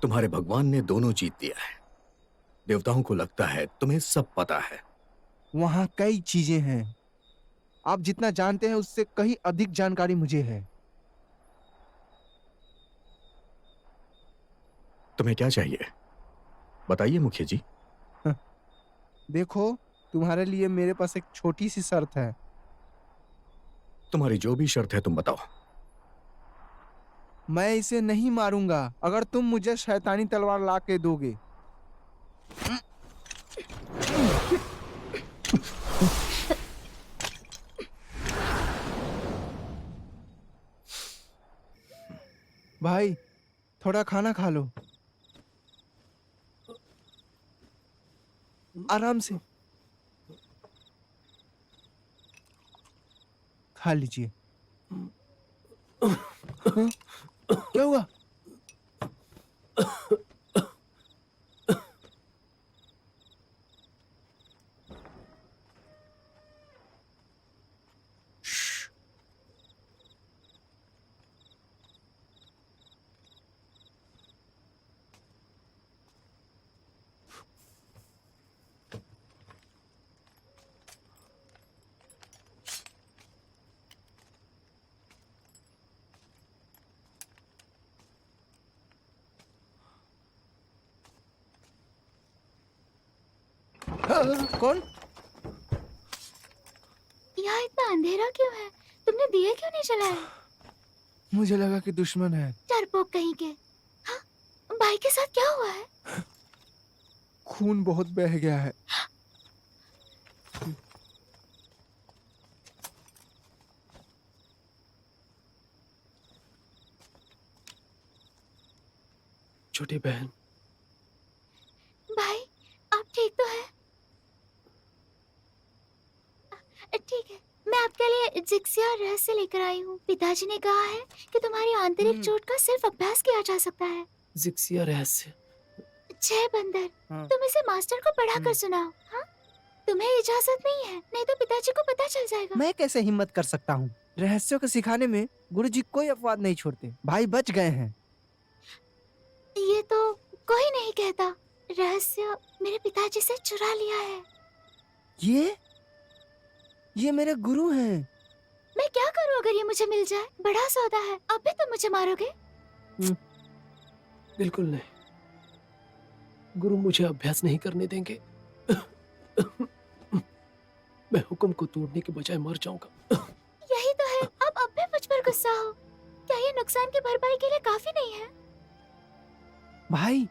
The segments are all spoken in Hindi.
तुम्हारे भगवान ने दोनों जीत दिया है। देवताओं को लगता है तुम्हें सब पता है। वहां कई चीजें हैं। आप जितना जानते हैं उससे कहीं अधिक जानकारी मुझे है। तुम्हें क्या चाहिए बताइए मुखिया जी। देखो, तुम्हारे लिए मेरे पास एक छोटी सी शर्त है। तुम्हारी जो भी शर्त है तुम बताओ। मैं इसे नहीं मारूंगा अगर तुम मुझे शैतानी तलवार ला के दोगे। भाई, थोड़ा खाना खा लो, आराम से खा लीजिए। हाँ? क्या हुआ? श्श। कौन? यहाँ इतना अंधेरा क्यों है? तुमने दिए क्यों नहीं जलाए? मुझे लगा कि दुश्मन है। डरपोक कहीं के। हाँ? भाई के साथ क्या हुआ है? खून बहुत बह गया है। छोटी बहन, भाई, आप ठीक तो हैं? ठीक है, मैं आपके लिए जिक्सिया रहस्य लेकर आई हूँ। पिताजी ने कहा है कि तुम्हारी आंतरिक चोट का सिर्फ अभ्यास किया जा सकता है। जिक्सिया रहस्य। 6 बंदर। हाँ। तुम इसे मास्टर को पढ़ाकर सुनाओ। हाँ? तुम्हें इजाजत नहीं है, नहीं तो पिताजी को पता चल जाएगा। मैं कैसे हिम्मत कर सकता हूँ? रहस्यों को सिखाने में गुरुजी कोई अपवाद नहीं छोड़ते। भाई बच गए हैं। ये तो कोई नहीं कहता। रहस्य मेरे पिताजी से चुरा लिया है। ये मेरे गुरु हैं। मैं क्या करूं अगर ये मुझे मिल जाए? बड़ा सौदा है। अब भी तुम मुझे मारोगे? बिल्कुल नहीं, गुरु मुझे अभ्यास नहीं करने देंगे। मैं हुक्म को तोड़ने के बजाय मर जाऊंगा। यही तो है, आप अब भी मुझ पर गुस्सा हो। क्या ये नुकसान की भरपाई के लिए काफी नहीं है? भाई,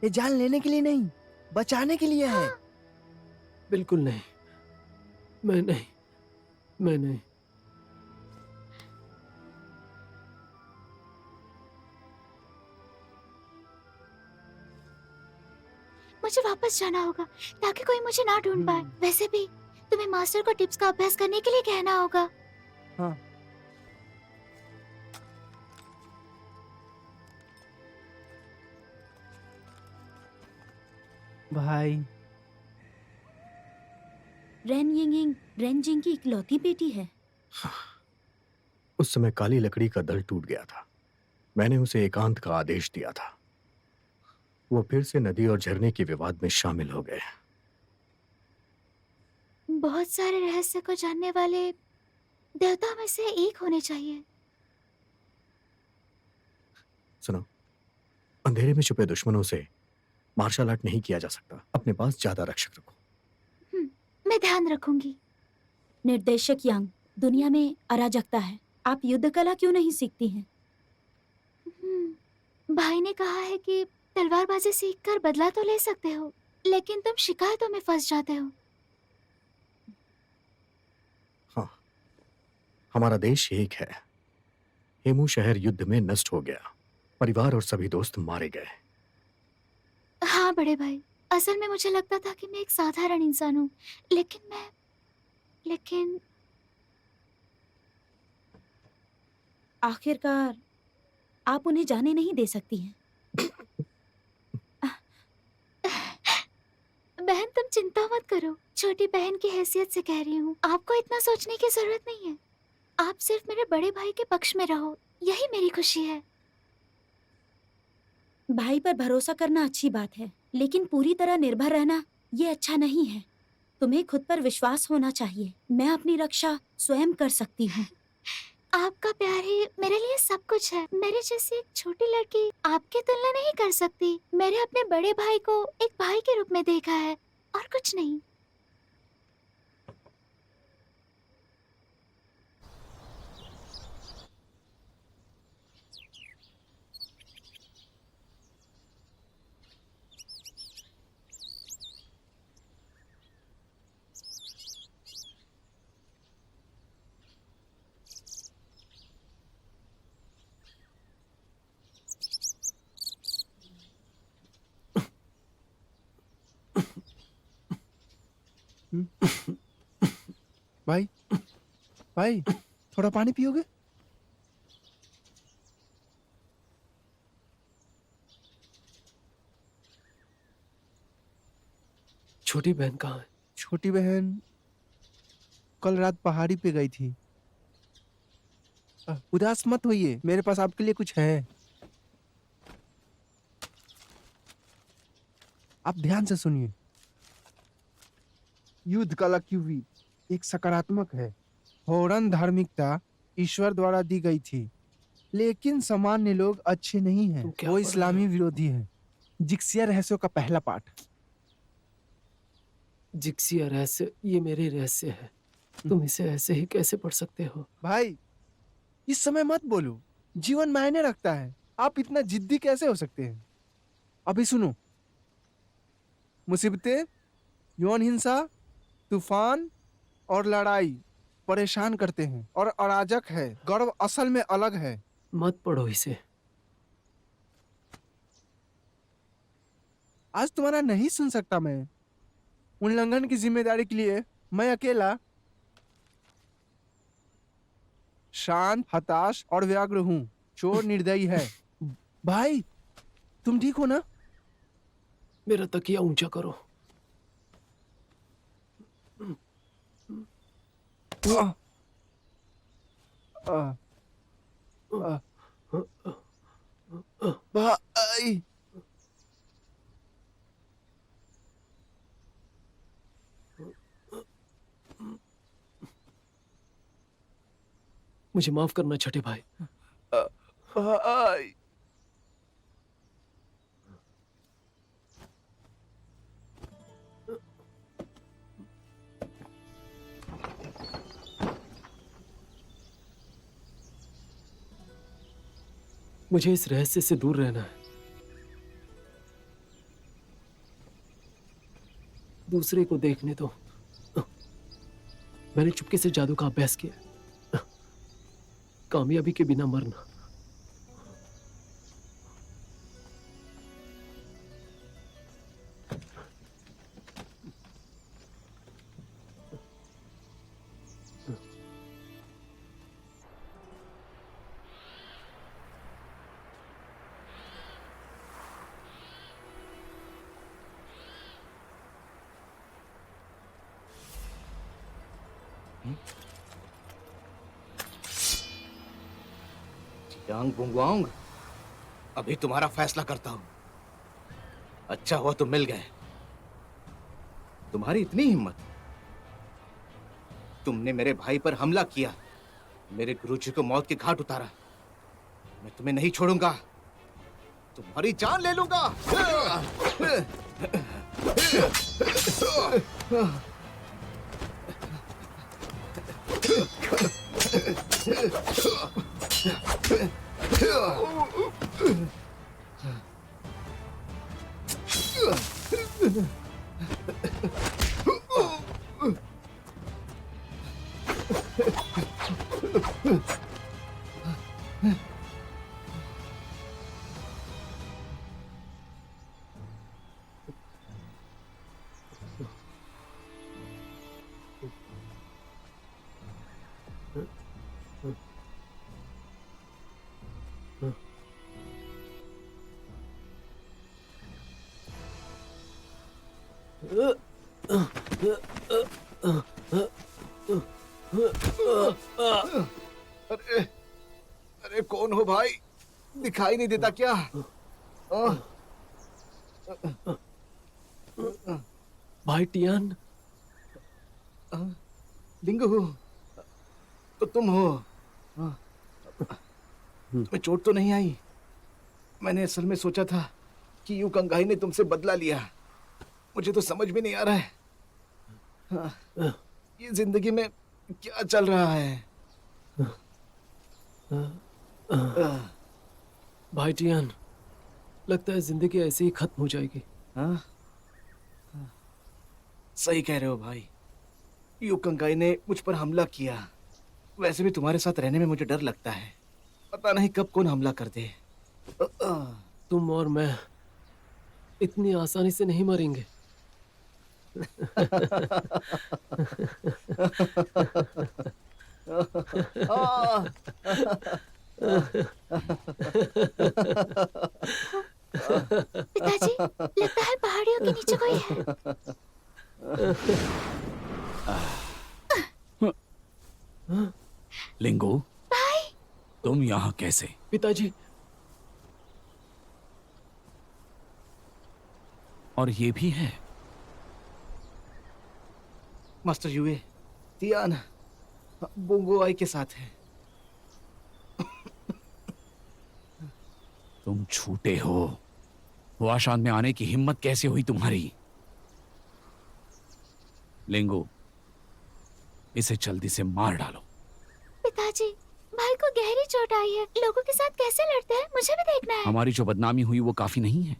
ये जान लेने के लिए नहीं, बचाने के लिए है। हाँ। बिल्कुल नहीं, मैं नहीं, मैं नहीं। मुझे वापस जाना होगा ताकि कोई मुझे ना ढूंढ पाए। वैसे भी तुम्हें मास्टर को टिप्स का अभ्यास करने के लिए कहना होगा। हाँ। भाई, रेन यिंगिंग रेनजिंग की इकलौती बेटी है। उस समय काली लकड़ी का दल टूट गया था। मैंने उसे एकांत का आदेश दिया था। वो फिर से नदी और झरने के विवाद में शामिल हो गए। बहुत सारे रहस्य को जानने वाले देवता में से एक होने चाहिए। सुनो, अंधेरे में छुपे दुश्मनों से मार्शल आर्ट नहीं किया जा सकता। अपने पास ज्यादा रक्षक रखो। मैं ध्यान रखूंगी। निर्देशक यांग, दुनिया में अराजकता है, आप युद्ध कला क्यों नहीं सीखती हैं? भाई ने कहा है कि तलवारबाजी सीखकर बदला तो ले सकते हो, लेकिन तुम शिकायतों में फंस जाते हो। हाँ, हमारा देश एक है। हेमू शहर युद्ध में नष्ट हो गया। परिवार और सभी दोस्त मारे गए। हाँ बड़े भाई, असल में मुझे लगता था कि मैं एक साधारण इंसान हूँ, लेकिन आखिरकार आप उन्हें जाने नहीं दे सकती हैं। बहन तुम चिंता मत करो। छोटी बहन की हैसियत से कह रही हूँ, आपको इतना सोचने की जरूरत नहीं है। आप सिर्फ मेरे बड़े भाई के पक्ष में रहो, यही मेरी खुशी है। भाई पर भरोसा करना अच्छी बात है, लेकिन पूरी तरह निर्भर रहना ये अच्छा नहीं है। तुम्हें खुद पर विश्वास होना चाहिए। मैं अपनी रक्षा स्वयं कर सकती हूँ। आपका प्यार ही मेरे लिए सब कुछ है। मेरे जैसी एक छोटी लड़की आपकी तुलना नहीं कर सकती। मैंने अपने बड़े भाई को एक भाई के रूप में देखा है और कुछ नहीं। भाई, भाई, थोड़ा पानी पियोगे? छोटी बहन कहाँ है? छोटी बहन कल रात पहाड़ी पे गई थी। उदास मत होइए, मेरे पास आपके लिए कुछ है। आप ध्यान से सुनिए। युद्ध कला क्यूवी एक सकारात्मक है। फौरन धार्मिकता ईश्वर द्वारा दी गई थी, लेकिन सामान्य लोग अच्छे नहीं हैं। तुम क्या वो पढ़ रहे इस्लामी हो? विरोधी है। जिक्सिया रहस्यों का पहला पाठ। जिक्सिया रहस्य, ये मेरे रहस्य है। तुम इसे ऐसे ही कैसे पढ़ सकते हो? भाई, इस समय मत बोलो। जीवन मायने रखता है। आप इतना जिद्दी कैसे हो सकते हैं? अभी सुनो। मुसीबतें, यौन हिंसा, तूफान और लड़ाई परेशान करते हैं और अराजक है। गर्व असल में अलग है। मत पढ़ो इसे। आज तुम्हारा नहीं सुन सकता मैं। उल्लंघन की जिम्मेदारी के लिए मैं अकेला शांत, हताश और व्याग्र हूं। चोर निर्दयी है। भाई, तुम ठीक हो ना? मेरा तकिया ऊंचा करो। आह, आह, आह, भाई, मुझे माफ करना छठे भाई। भाई। मुझे इस रहस्य से दूर रहना है। दूसरे को देखने दो। मैंने चुपके से जादू का अभ्यास किया। कामयाबी के बिना मरना। यांग बुंगवांग, अभी तुम्हारा फैसला करता हूं। अच्छा हुआ तुम मिल गए। तुम्हारी इतनी हिम्मत, तुमने मेरे भाई पर हमला किया, मेरे गुरुजी को मौत के घाट उतारा। मैं तुम्हें नहीं छोड़ूंगा, तुम्हारी जान ले लूंगा। अरे, अरे कौन हो भाई? दिखाई नहीं देता क्या? आह, भाई टियान, आह, लिंगू, तो तुम हो? आह, तुम्हें चोट तो नहीं आई? मैंने असल में सोचा था कि यू कंगाई ने तुमसे बदला लिया। मुझे तो समझ भी नहीं आ रहा है। हाँ, ये जिंदगी में क्या चल रहा है? आह, भाई टियान, लगता है जिंदगी ऐसे ही खत्म हो जाएगी। हाँ? सही कह रहे हो भाई। यू कंगाई ने मुझ पर हमला किया। वैसे भी तुम्हारे साथ रहने में मुझे डर लगता है। पता नहीं कब कौन हमला कर दे। तुम और मैं इतनी आसानी से नहीं मरेंगे। पिताजी, लगता है पहाड़ियों के नीचे कोई है। लिंगो, तुम यहाँ कैसे? पिताजी, और ये भी है? मास्टर युए, तियान बोंगो आई के साथ है। तुम छूटे हो। हुआशान में आने की हिम्मत कैसे हुई तुम्हारी? लिंगो, इसे जल्दी से मार डालो। पिताजी, भाई को गहरी चोट आई है। लोगों के साथ कैसे लड़ते हैं, मुझे भी देखना है। हमारी जो बदनामी हुई वो काफी नहीं है।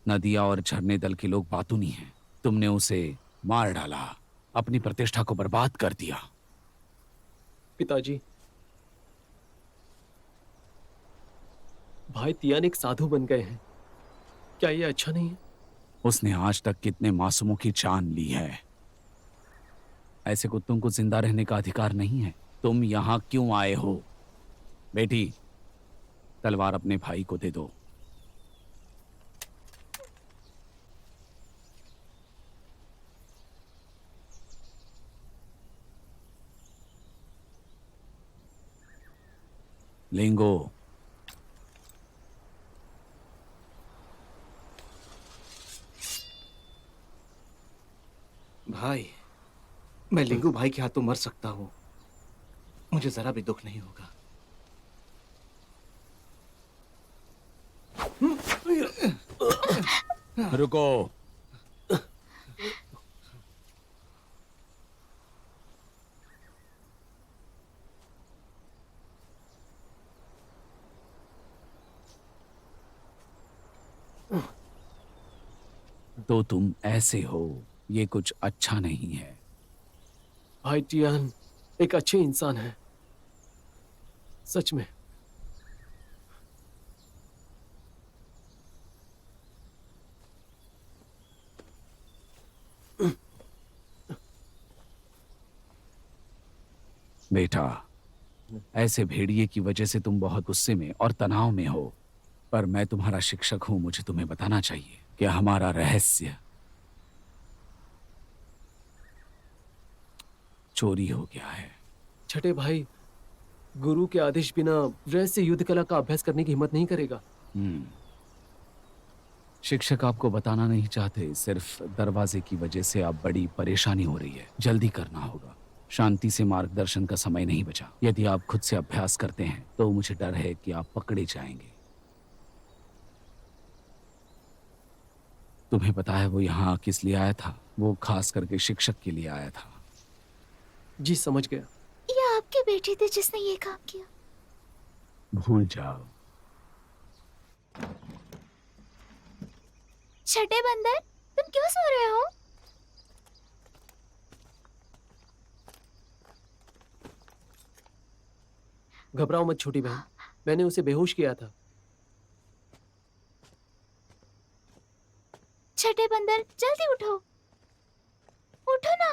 नदिया और झरने दल के लोग बातूनी हैं। तुमने उसे मार डाला, अपनी प्रतिष्ठा को बर्बाद कर दिया। पिताजी, भाई तियान एक साधु बन गए हैं। क्या ये अच्छा नहीं है? उसने आज तक कितने मासूमों की जान ली है। ऐसे कुत्तों को जिंदा रहने का अधिकार नहीं है। तुम यहाँ क्यों आए हो? बेटी, तलवार अपने भाई को दे दो। लिंगो, भाई, मैं लिंगू भाई के हाथों मर सकता हूँ। मुझे जरा भी दुख नहीं होगा। रुको। तो तुम ऐसे हो, ये कुछ अच्छा नहीं है। भाई टियान एक अच्छे इंसान है, सच में। बेटा, ऐसे भेड़िए की वजह से तुम बहुत गुस्से में और तनाव में हो, पर मैं तुम्हारा शिक्षक हूं। मुझे तुम्हें बताना चाहिए कि हमारा रहस्य चोरी हो गया है। छठे भाई, गुरु के आदेश बिना रहस्य युद्ध कला का अभ्यास करने की हिम्मत नहीं करेगा। शिक्षक आपको बताना नहीं चाहते, सिर्फ दरवाजे की वजह से आप बड़ी परेशानी हो रही है। जल्दी करना होगा। शांति से मार्गदर्शन का समय नहीं बचा। यदि आप खुद से अभ्यास करते हैं तो मुझे डर है कि आप पकड़े जाएंगे। तुम्हें पता है वो यहाँ किस लिए आया था? वो खास करके शिक्षक के लिए आया था। जी, समझ गया। ये आपकी बेटी थी जिसने ये काम किया। भूल जाओ। छठे बंदर, तुम क्यों सो रहे हो? घबराओ मत छोटी बहन, मैंने उसे बेहोश किया था। छठे बंदर, जल्दी उठो। उठो ना।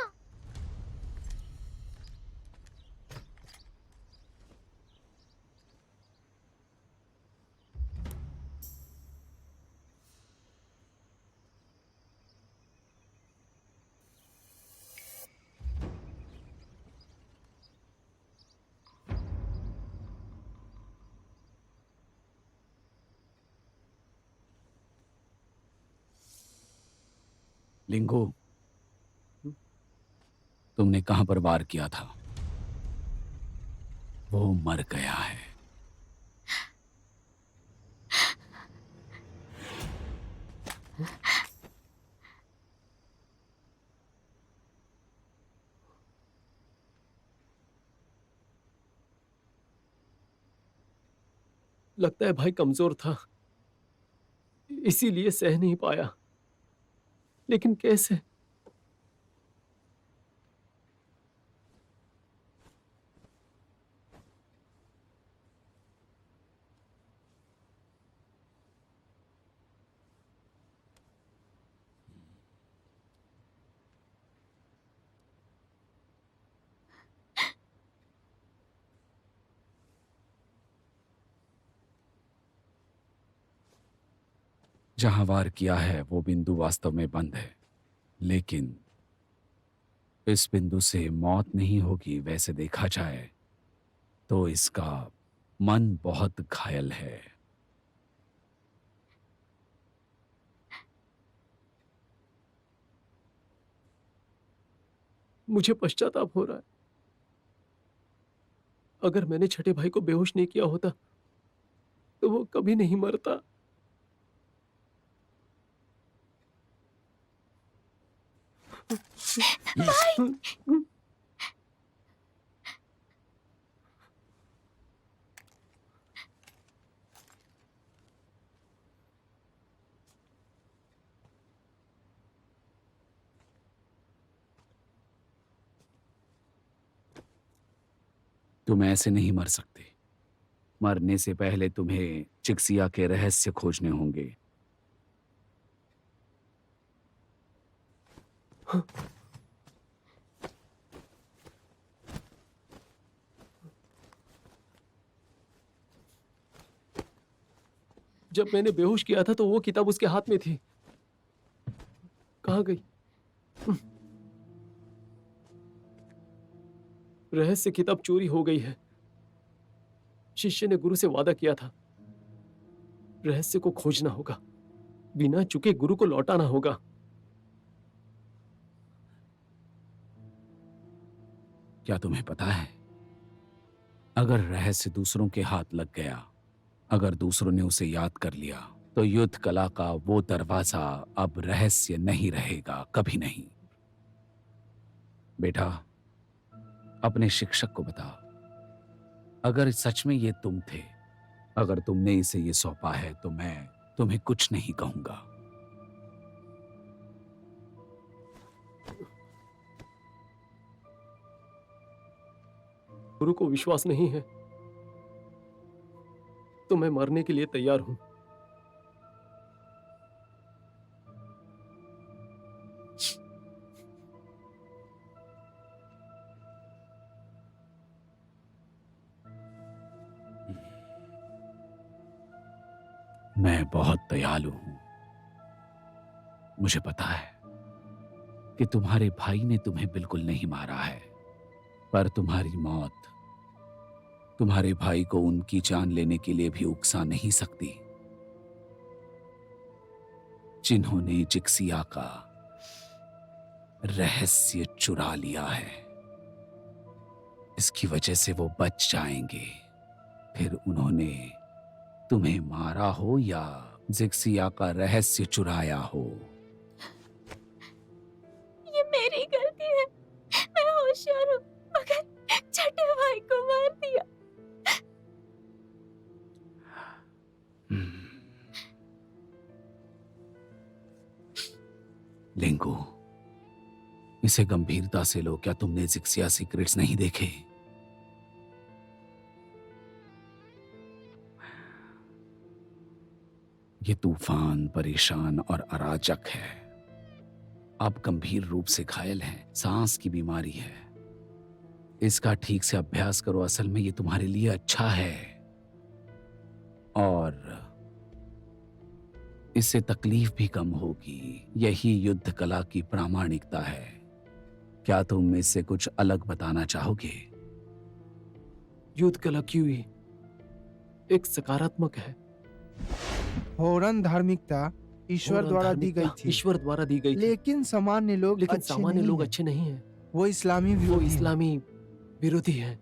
लिंगो, तुमने कहां पर वार किया था? वो मर गया है। लगता है भाई कमजोर था, इसीलिए सह नहीं पाया। लेकिन कैसे? जहां वार किया है वो बिंदु वास्तव में बंद है, लेकिन इस बिंदु से मौत नहीं होगी। वैसे देखा जाए तो इसका मन बहुत घायल है। मुझे पश्चाताप हो रहा है। अगर मैंने छठे भाई को बेहोश नहीं किया होता तो वो कभी नहीं मरता। तुम ऐसे नहीं मर सकते। मरने से पहले तुम्हें चिक्सिया के रहस्य खोजने होंगे। जब मैंने बेहोश किया था तो वो किताब उसके हाथ में थी। कहाँ गई? रहस्य किताब चोरी हो गई है। शिष्य ने गुरु से वादा किया था, रहस्य को खोजना होगा, बिना चुके गुरु को लौटाना होगा। क्या तुम्हें पता है, अगर रहस्य दूसरों के हाथ लग गया, अगर दूसरों ने उसे याद कर लिया, तो युद्ध कला का वो दरवाजा अब रहस्य नहीं रहेगा, कभी नहीं। बेटा, अपने शिक्षक को बता, अगर सच में ये तुम थे, अगर तुमने इसे ये सौंपा है, तो मैं तुम्हें कुछ नहीं कहूंगा। गुरु को विश्वास नहीं है तो मैं मरने के लिए तैयार हूं। मैं बहुत दयालु हूं। मुझे पता है कि तुम्हारे भाई ने तुम्हें बिल्कुल नहीं मारा है, पर तुम्हारी मौत तुम्हारे भाई को उनकी जान लेने के लिए भी उकसा नहीं सकती, जिन्होंने जिक्सिया का रहस्य चुरा लिया है। इसकी वजह से वो बच जाएंगे। फिर उन्होंने तुम्हें मारा हो या जिक्सिया का रहस्य चुराया हो। ये मेरी गलती है। मैं होशियार हूँ, मगर छठे भाई को मार दिया। लिंगू, इसे गंभीरता से लो। क्या तुमने जिक्सिया सीक्रेट्स नहीं देखे? ये तूफान परेशान और अराजक है। आप गंभीर रूप से घायल हैं, सांस की बीमारी है। इसका ठीक से अभ्यास करो, असल में ये तुम्हारे लिए अच्छा है और इससे तकलीफ भी कम होगी। यही युद्ध कला की प्रामाणिकता है। क्या तुम इससे कुछ अलग बताना चाहोगे? युद्ध कला क्यों एक सकारात्मक है। फौरन धार्मिकता ईश्वर और द्वारा दी धार्मिकता गई थी, ईश्वर द्वारा दी गई थी, लेकिन सामान्य लोग लेकिन अच्छे सामान्य नहीं लोग हैं। अच्छे नहीं हैं, वो इस्लामी वो विरोधी हैं। इस्लामी विरोधी हैं।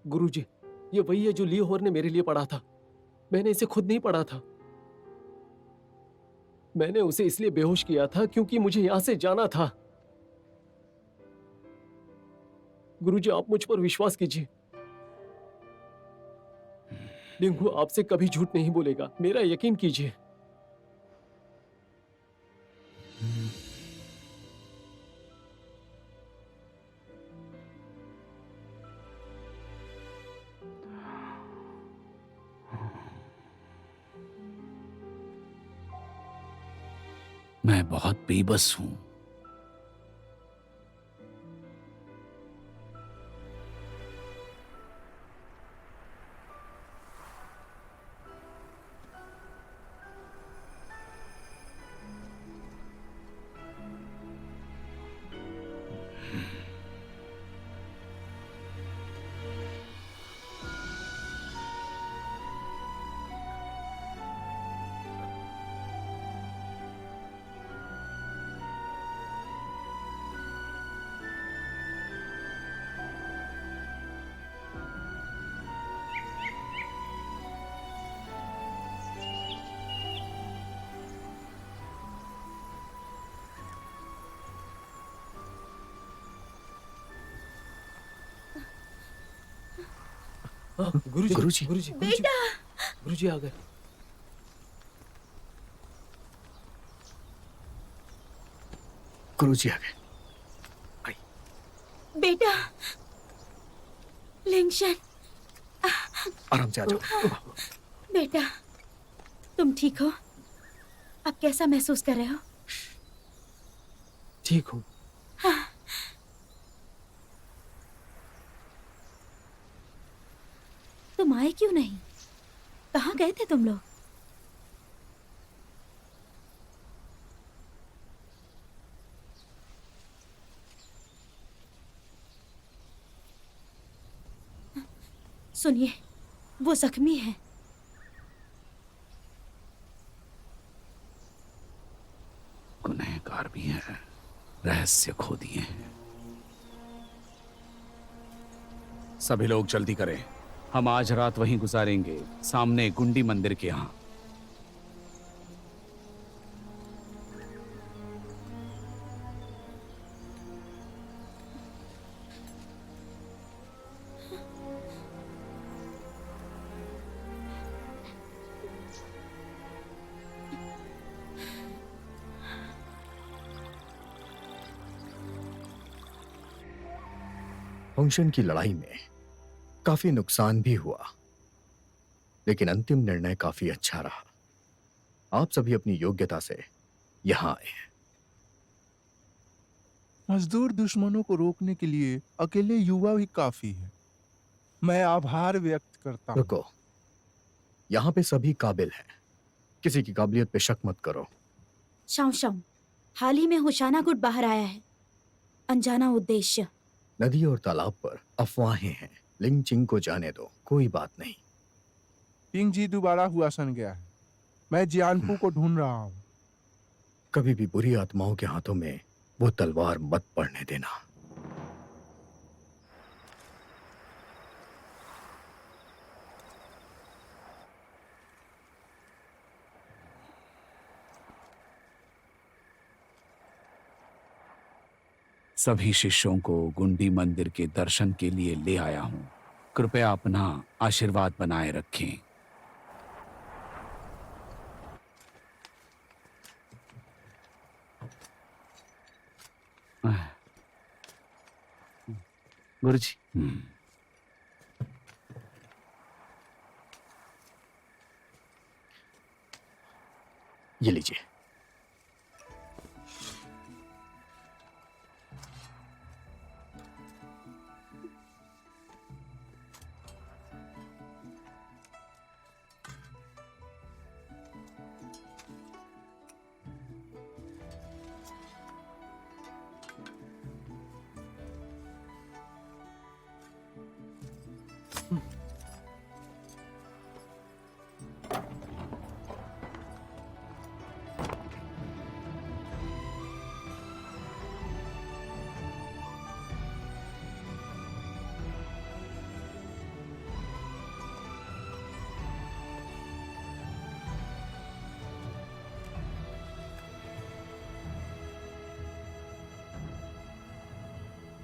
गुरुजी, ये वही है जो लियोहोर ने मेरे लिए पढ़ा था। मैंने इसे खुद नहीं पढ़ा था। मैंने उसे इसलिए बेहोश किया था क्योंकि मुझे यहां से जाना था। गुरुजी, आप मुझ पर विश्वास कीजिए। लिंगू आपसे कभी झूठ नहीं बोलेगा, मेरा यकीन कीजिए। मैं बहुत बेबस हूं। हाँ, गुरुजी, गुरुजी। गुरुजी, गुरुजी, बेटा, गुरुजी आ गए। गुरुजी आ गए। बेटा, लिंगशन, आराम से आ जाओ। बेटा, तुम ठीक हो? अब कैसा महसूस कर रहे हो? ठीक हूँ। तुम आए क्यों नहीं? कहाँ गए थे तुम लोग? सुनिए, वो जख्मी है। गुनहगार भी हैं, रहस्य खो दिए हैं। सभी लोग जल्दी करें, हम आज रात वहीं गुजारेंगे, सामने गुंडी मंदिर के यहाँ। होंगशन की लड़ाई में काफी नुकसान भी हुआ, लेकिन अंतिम निर्णय काफी अच्छा रहा। आप सभी अपनी योग्यता से यहां आए हैं। मजदूर दुश्मनों को रोकने के लिए अकेले युवा भी काफी है। मैं आभार व्यक्त करता हूँ। रुको, यहां पे सभी काबिल हैं। किसी की काबिलियत पे शक मत करो। शाओ शाओ, हाल ही में होशाना गुट बाहर आया है। अनजाना उद्देश्य। नदी और तालाब पर अफवाहें हैं। लिंग चिंग को जाने दो, कोई बात नहीं। पिंग जी दोबारा हुआ सन गया है। मैं जियानपू को ढूंढ रहा हूँ। कभी भी बुरी आत्माओं के हाथों में वो तलवार मत पड़ने देना। सभी शिष्यों को गुंडी मंदिर के दर्शन के लिए ले आया हूं। कृपया अपना आशीर्वाद बनाए रखें। गुरुजी, ये लीजिए।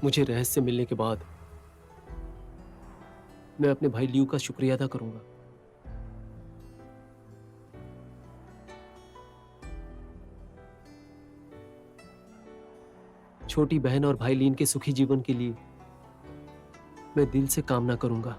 मुझे रहस्य मिलने के बाद मैं अपने भाई लियू का शुक्रिया अदा करूंगा। छोटी बहन और भाई लीन के सुखी जीवन के लिए मैं दिल से कामना करूंगा।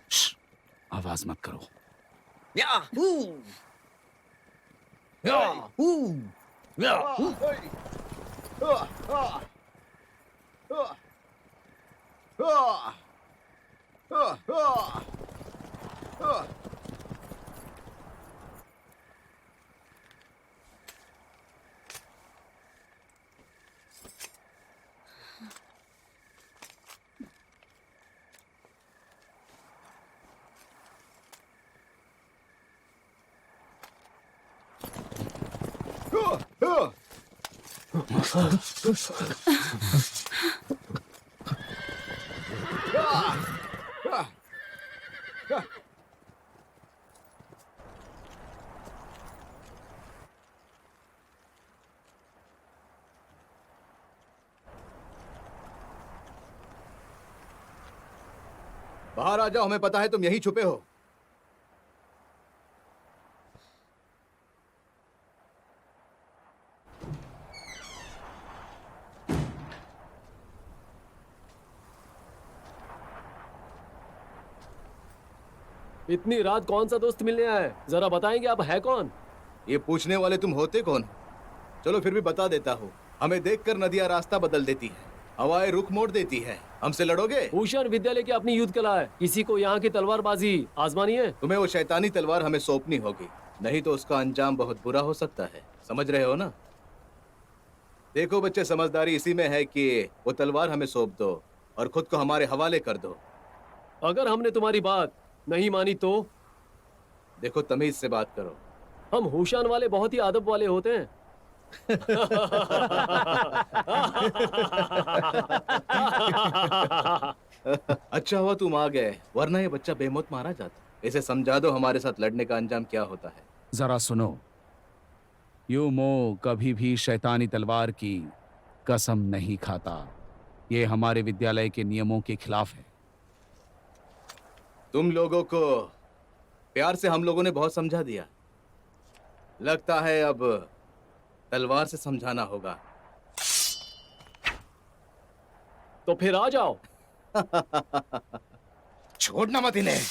श्श, आवाज मत करो। बाहर आ जाओ, हमें पता है तुम यहीं छुपे हो। इतनी रात कौन सा दोस्त मिलने आया है? जरा बताएंगे आप है कौन? ये पूछने वाले तुम होते कौन? चलो फिर भी बता देता हूँ। हमें देखकर नदियाँ रास्ता बदल देती है, हवाएं रुख मोड़ देती है। हमसे लड़ोगे? भूषण विद्यालय की अपनी युद्ध कला है, किसी को यहाँ की तलवारबाजी आजमानी है। तुम्हें वो शैतानी तलवार हमें सौंपनी होगी, नहीं तो उसका अंजाम बहुत बुरा हो सकता है। समझ रहे हो ना? देखो बच्चे, समझदारी इसी में है कि वो तलवार हमें सौंप दो और खुद को हमारे हवाले कर दो। अगर हमने तुम्हारी बात नहीं मानी तो? देखो, तमीज से बात करो। हम होशान वाले बहुत ही अदब वाले होते हैं। अच्छा हुआ तुम आ गए, वरना ये बच्चा बेमौत मारा जाता। इसे समझा दो हमारे साथ लड़ने का अंजाम क्या होता है। जरा सुनो, यूमो कभी भी शैतानी तलवार की कसम नहीं खाता। ये हमारे विद्यालय के नियमों के खिलाफ है। तुम लोगों को प्यार से हम लोगों ने बहुत समझा दिया, लगता है अब तलवार से समझाना होगा। तो फिर आ जाओ। छोड़ना मत इन्हें।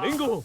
लिंगू,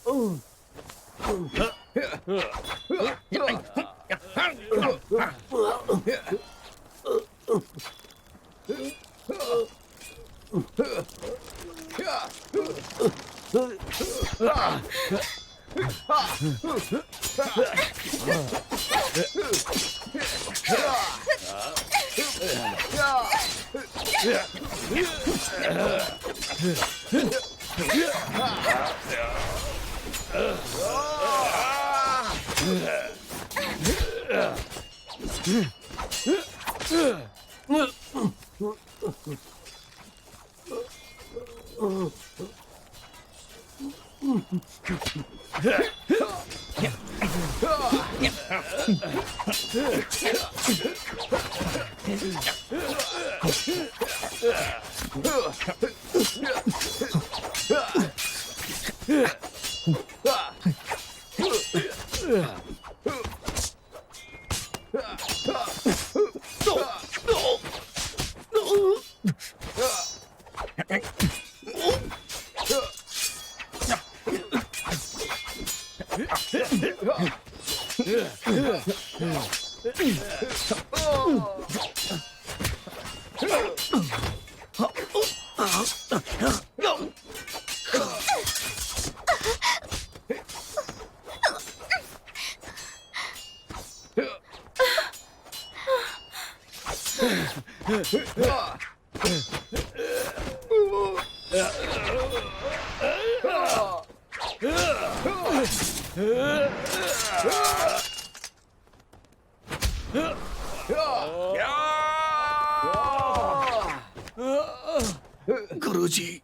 गुरुजी।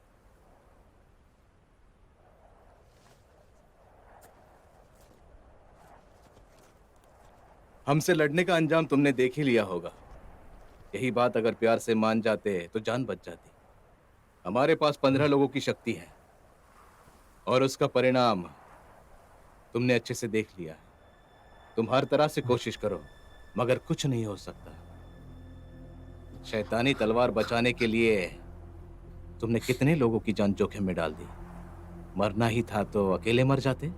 हमसे लड़ने का अंजाम तुमने देख ही लिया होगा। यही बात अगर प्यार से मान जाते तो जान बच जाती। हमारे पास 15 लोगों की शक्ति है और उसका परिणाम तुमने अच्छे से देख लिया है। तुम हर तरह से कोशिश करो मगर कुछ नहीं हो सकता। शैतानी तलवार बचाने के लिए तुमने कितने लोगों की जान जोखिम में डाल दी। मरना ही था तो अकेले मर जाते।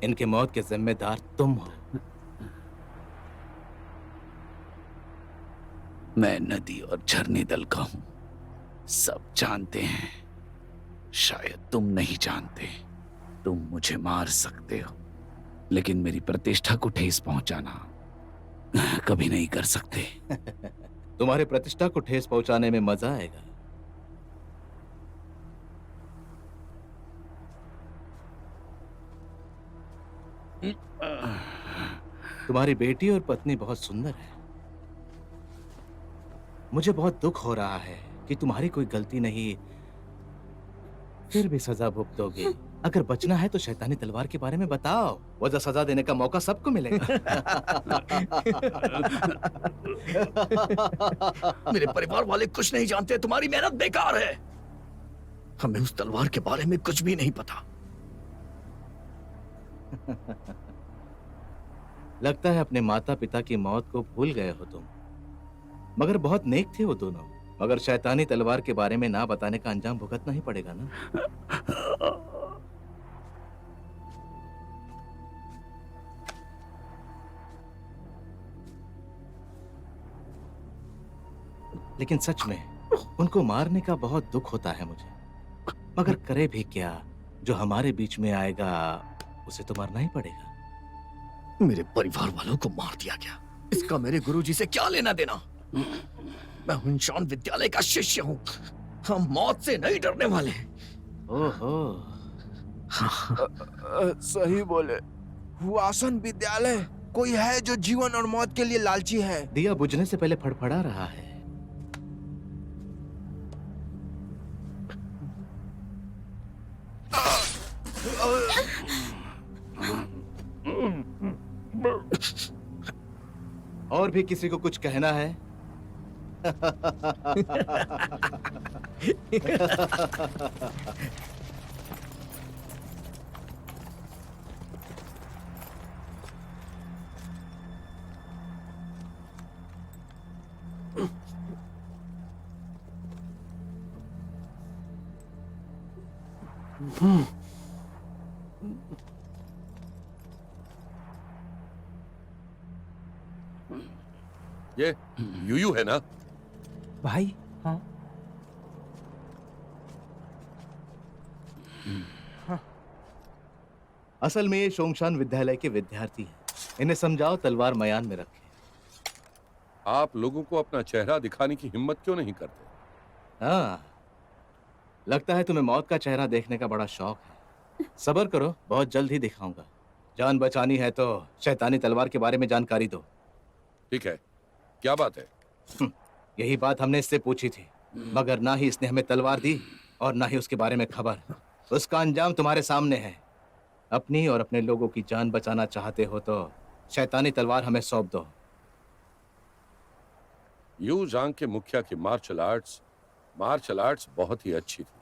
इनके मौत के जिम्मेदार तुम हो। मैं नदी और झरने दल का हूं, सब जानते हैं। शायद तुम नहीं जानते। तुम मुझे मार सकते हो लेकिन मेरी प्रतिष्ठा को ठेस पहुंचाना कभी नहीं कर सकते। तुम्हारे प्रतिष्ठा को ठेस पहुंचाने में मजा आएगा। तुम्हारी बेटी और पत्नी बहुत सुंदर है। मुझे बहुत दुख हो रहा है कि तुम्हारी कोई गलती नहीं, फिर भी सजा भुगतोगे। अगर बचना है तो शैतानी तलवार के बारे में बताओ। वजह सजा देने का मौका सबको मिलेगा। मेरे परिवार वाले कुछ नहीं जानते। तुम्हारी मेहनत बेकार है। हमें उस तलवार के बारे में कुछ भी नहीं पता। लगता है अपने माता पिता की मौत को भूल गए हो तुम। मगर बहुत नेक थे वो दोनों। मगर शैतानी तलवार के बारे में ना बताने का अंजाम भुगतना ही पड़ेगा ना। लेकिन सच में उनको मारने का बहुत दुख होता है मुझे। मगर करे भी क्या, जो हमारे बीच में आएगा उसे तो मरना ही पड़ेगा। मेरे परिवार वालों को मार दिया गया, इसका मेरे गुरुजी से क्या लेना देना? मैं हुनशान विद्यालय का शिष्य हूँ। हम मौत से नहीं डरने वाले। ओहो, सही बोले। हुआसन विद्यालय कोई है जो जीवन और मौत के लिए लालची है। दिया बुझने से पहले फड़फड़ा रहा है। और भी किसी को कुछ कहना है? ये यूयू है ना? भाई हाँ असल में ये शोंगशान विद्यालय के विद्यार्थी हैं। इन्हें समझाओ तलवार मयान में रखें। आप लोगों को अपना चेहरा दिखाने की हिम्मत क्यों नहीं करते? हाँ, लगता है तुम्हें मौत का चेहरा देखने का बड़ा शौक है। सब्र करो, बहुत जल्द ही दिखाऊंगा। जान बचानी है तो शैतानी तलवार के बारे में जानकारी दो। ठीक है, क्या बात है? यही बात हमने इससे पूछी थी। मगर ना ही इसने हमें तलवार दी और ना ही उसके बारे में खबर। उसका अंजाम तुम्हारे सामने है। अपनी और अपने लोगों की जान बचाना चाहते हो तो शैतानी तलवार हमें सौंप दो। यू जांग के मुखिया की मार्शल आर्ट्स बहुत ही अच्छी थी।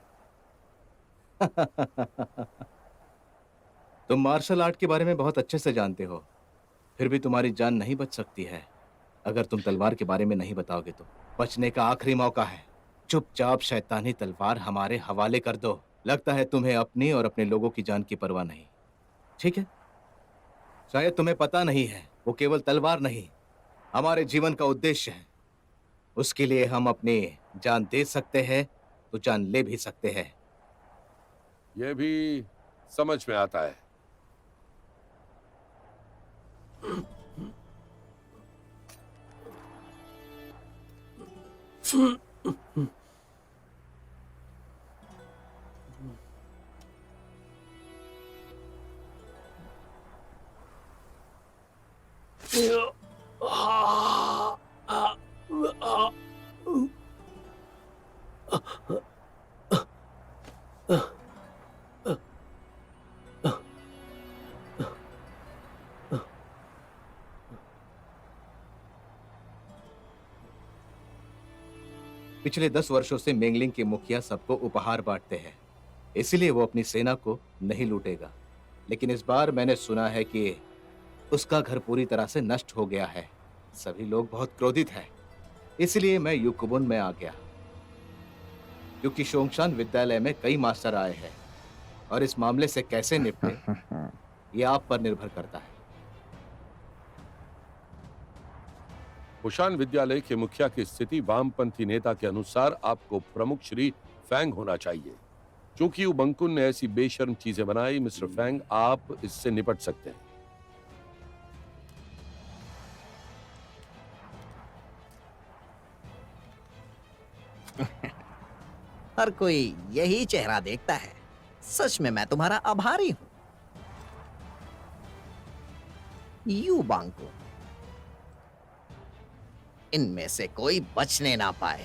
तुम मार्शल आर्ट के बारे में बहुत अच्छे से जानते हो, फिर भी तुम्हारी जान नहीं बच सकती है। अगर तुम तलवार के बारे में नहीं बताओगे तो बचने का आखिरी मौका है। चुपचाप शैतानी तलवार हमारे हवाले कर दो। लगता है तुम्हें अपनी और अपने लोगों की जान की परवाह नहीं। ठीक है, शायद तुम्हें पता नहीं है, वो केवल तलवार नहीं, हमारे जीवन का उद्देश्य है। उसके लिए हम अपनी जान दे सकते हैं तो जान ले भी सकते हैं। यह भी समझ में आता है। पिछले 10 वर्षों से मेंगलिंग के मुखिया सबको उपहार बांटते हैं, इसलिए वो अपनी सेना को नहीं लूटेगा। लेकिन इस बार मैंने सुना है कि उसका घर पूरी तरह से नष्ट हो गया है। सभी लोग बहुत क्रोधित हैं, इसलिए मैं युकुबुन में आ गया। क्योंकि शोंगशान विद्यालय में कई मास्टर आए हैं और इस मामले से कैसे निपटे ये आप पर निर्भर करता है। हुशान विद्यालय के मुखिया की स्थिति वामपंथी नेता के अनुसार आपको प्रमुख श्री फैंग होना चाहिए। क्योंकि उबंकुन ने ऐसी बेशर्म चीजें बनाई, मिस्टर फैंग, आप इससे निपट सकते हैं। हर कोई यही चेहरा देखता है। सच में मैं तुम्हारा आभारी हूं। यू बांको, इनमें से कोई बचने ना पाए।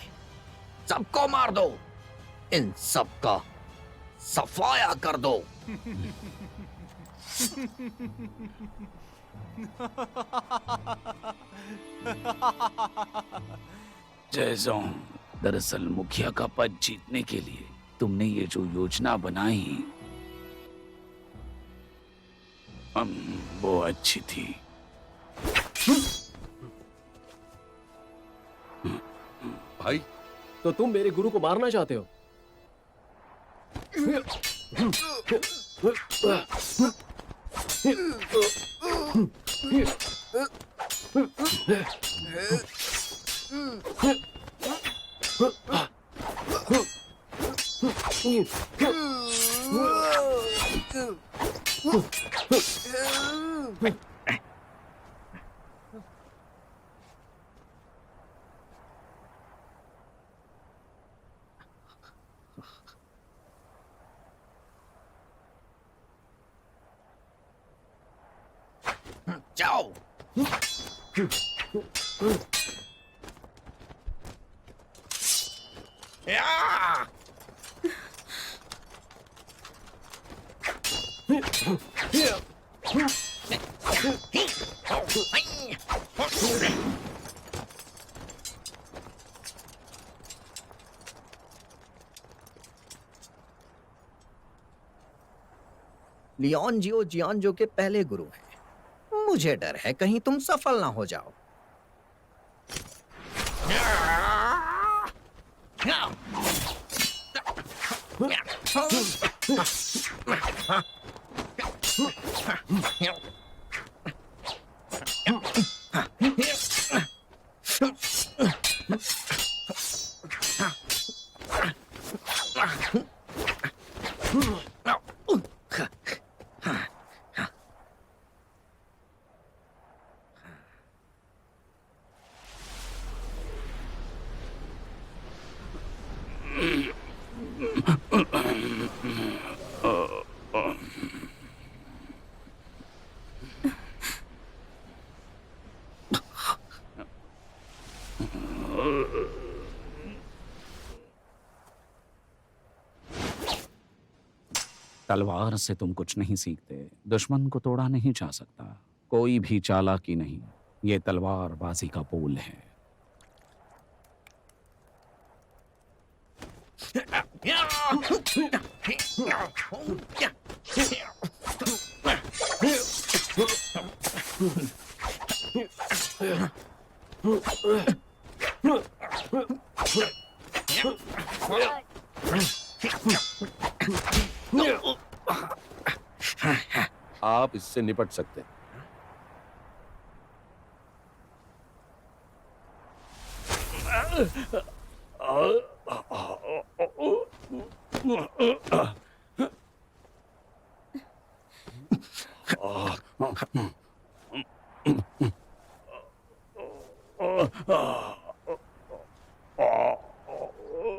सबको मार दो, इन सबका सफाया कर दो। जयजोंग, दरअसल मुखिया का पद जीतने के लिए तुमने ये जो योजना बनाई वो अच्छी थी। भाई, तो तुम मेरे गुरु को मारना चाहते हो? जाओ। या! लियोनजियो जियानजो के पहले गुरु हैं। मुझे डर है कहीं तुम सफल ना हो जाओ। तलवार से तुम कुछ नहीं सीखते, दुश्मन को तोड़ा नहीं जा सकता। कोई भी चालाकी नहीं, ये तलवारबाजी का पोल है। आप इससे निपट सकते हैं।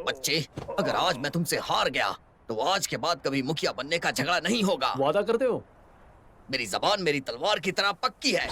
बच्चे, अगर आज मैं तुमसे हार गया तो आज के बाद कभी मुखिया बनने का झगड़ा नहीं होगा। वादा करते हो? मेरी जबान मेरी तलवार की तरह पक्की है।